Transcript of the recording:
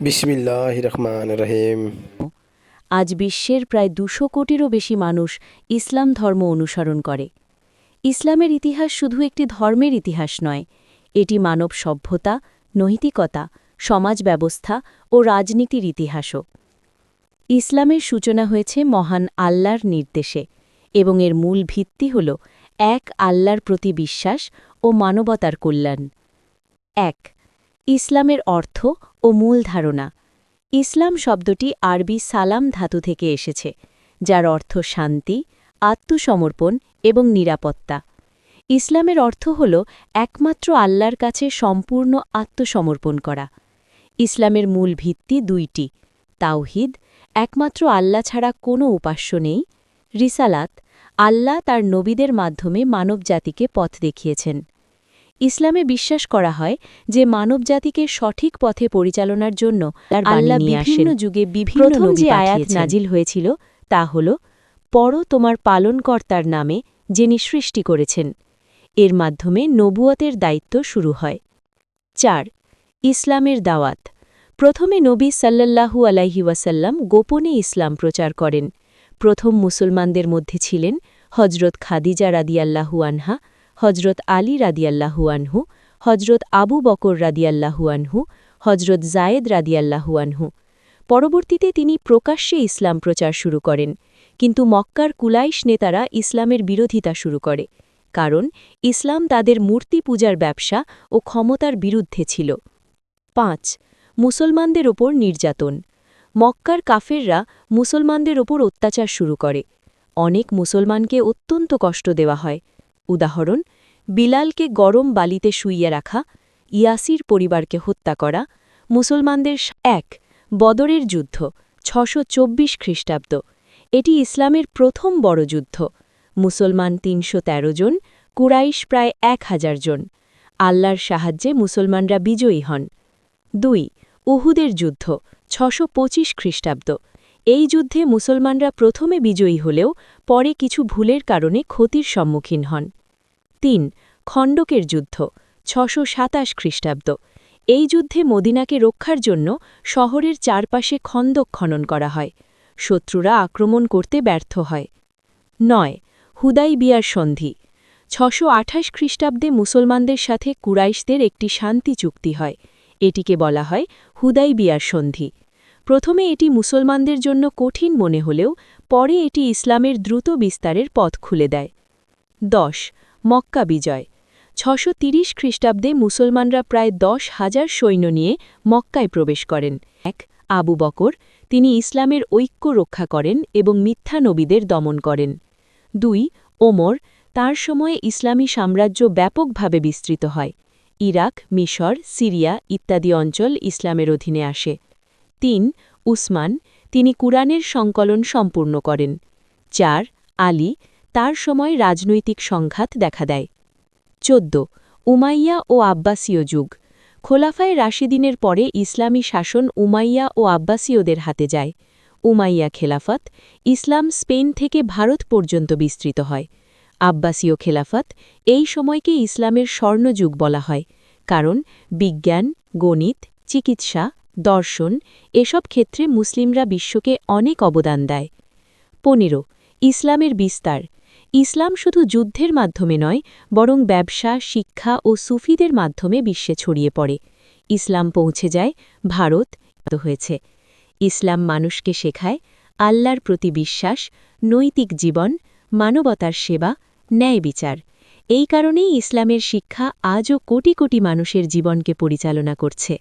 বিসমিল্লাহির রহমানির রহিম। আজ বিশ্বের প্রায় ২০০ কোটিরও বেশি মানুষ ইসলাম ধর্ম অনুসরণ করে। ইসলামের ইতিহাস শুধু একটি ধর্মের ইতিহাস নয়, এটি মানব সভ্যতা, নৈতিকতা, সমাজ ব্যবস্থা ও রাজনীতির ইতিহাসও। ইসলামের সূচনা হয়েছে মহান আল্লাহর নির্দেশে, এবং এর মূল ভিত্তি হল এক আল্লাহর প্রতি বিশ্বাস ও মানবতার কল্যাণ। ১. ইসলামের অর্থ ও মূল ধারণা। ইসলাম শব্দটি আরবি সালাম ধাতু থেকে এসেছে, যার অর্থ শান্তি, আত্মসমর্পণ এবং নিরাপত্তা। ইসলামের অর্থ হল একমাত্র আল্লাহর কাছে সম্পূর্ণ আত্মসমর্পণ করা। ইসলামের মূল ভিত্তি দুইটি: তাওহীদ, একমাত্র আল্লাহ ছাড়া কোনো উপাস্য নেই; রিসালাত, আল্লাহ তার নবীদের মাধ্যমে মানবজাতিকে পথ দেখিয়েছেন। ইসলামে বিশ্বাস করা হয় যে মানবজাতিকে সঠিক পথে পরিচালনার জন্য আল্লাহ বিভিন্ন যুগে বিভিন্ন নবী আয়াত নাজিল হয়েছিল, তা হল, পড়ো তোমার পালনকর্তার নামে যিনি সৃষ্টি করেছেন। এর মাধ্যমে নবুয়তের দায়িত্ব শুরু হয়। ৪. ইসলামের দাওয়াত। প্রথমে নবী সাল্লাল্লাহু আলাইহি ওয়াসাল্লাম গোপনে ইসলাম প্রচার করেন। প্রথম মুসলমানদের মধ্যে ছিলেন হজরত খাদিজা রাদিয়াল্লাহু আনহা, হজরত আলী রাদিয়াল্লাহু আনহু, হজরত আবু বকর রাদিয়াল্লাহু আনহু, হজরত জায়েদ রাদিয়াল্লাহু আনহু। পরবর্তীতে তিনি প্রকাশ্যে ইসলাম প্রচার শুরু করেন, কিন্তু মক্কার কুলাইশ নেতারা ইসলামের বিরোধিতা শুরু করে, কারণ ইসলাম তাদের মূর্তি পূজার ব্যবসা ও ক্ষমতার বিরুদ্ধে ছিল। ৫. মুসলমানদের ওপর নির্যাতন। মক্কার কাফেররা মুসলমানদের ওপর অত্যাচার শুরু করে। অনেক মুসলমানকে অত্যন্ত কষ্ট দেওয়া হয়। উদাহরণ: বিলালকে গরম বালিতে শুইয়ে রাখা, ইয়াসির পরিবারকে হত্যা করা। মুসলমানদের ১. বদরের যুদ্ধ, ৬২৪ খ্রিস্টাব্দ। এটি ইসলামের প্রথম বড় যুদ্ধ। মুসলমান ৩১৩ জন, কুরাইশ প্রায় ১,০০০ জন। আল্লাহর সাহায্যে মুসলমানরা বিজয়ী হন। ২. উহুদের যুদ্ধ, ৬২৫ খ্রিস্টাব্দ। এই যুদ্ধে মুসলমানরা প্রথমে বিজয়ী হলেও পরে কিছু ভুলের কারণে ক্ষতির সম্মুখীন হন। ৩. খণ্ডকের যুদ্ধ, ৬২৭ খ্রিস্টাব্দ। এই যুদ্ধে মদিনাকে রক্ষার জন্য শহরের চারপাশে খন্দক খনন করা হয়। শত্রুরা আক্রমণ করতে ব্যর্থ হয়। ৯. হুদাইবিয়ার সন্ধি। ৬২৮ খ্রিস্টাব্দে মুসলমানদের সাথে কুরাইশদের একটি শান্তি চুক্তি হয়। এটিকে বলা হয় হুদাইবিয়ার সন্ধি। প্রথমে এটি মুসলমানদের জন্য কঠিন মনে হলেও পরে এটি ইসলামের দ্রুত বিস্তারের পথ খুলে দেয়। ১০. মক্কা বিজয়। ৬৩০ খ্রিস্টাব্দে মুসলমানরা প্রায় ১০,০০০ সৈন্য নিয়ে মক্কায় প্রবেশ করেন। ১. আবু বকর, তিনি ইসলামের ঐক্য রক্ষা করেন এবং মিথ্যা নবীদের দমন করেন। ২. ওমর, তাঁর সময়ে ইসলামী সাম্রাজ্য ব্যাপকভাবে বিস্তৃত হয়। ইরাক, মিশর, সিরিয়া ইত্যাদি অঞ্চল ইসলামের অধীনে আসে। ৩. উসমান, তিনি কুরআনের সংকলন সম্পূর্ণ করেন। ৪. আলী, তার সময় রাজনৈতিক সংঘাত দেখা দেয়। ১৪. উমাইয়া ও আব্বাসীয় যুগ। খোলাফায়ে রাশিদিনের পরে ইসলামী শাসন উমাইয়া ও আব্বাসীয়দের হাতে যায়। উমাইয়া খেলাফত, ইসলাম স্পেন থেকে ভারত পর্যন্ত বিস্তৃত হয়। আব্বাসীয় খেলাফত, এই সময়কে ইসলামের স্বর্ণযুগ বলা হয়, কারণ বিজ্ঞান, গণিত, চিকিৎসা, দর্শন এসব ক্ষেত্রে মুসলিমরা বিশ্বকে অনেক অবদান দেয়। ১৫. ইসলামের বিস্তার। ইসলাম শুধু যুদ্ধের মাধ্যমে নয়, বরং ব্যবসা, শিক্ষা ও সুফিদের মাধ্যমে বিশ্বে ছড়িয়ে পড়ে। ইসলাম পৌঁছে যায় ভারত হয়েছে। ইসলাম মানুষকে শেখায় আল্লাহর প্রতি বিশ্বাস, নৈতিক জীবন, মানবতার সেবা, ন্যায় বিচার। এই কারণেই ইসলামের শিক্ষা আজও কোটি কোটি মানুষের জীবনকে পরিচালনা করছে।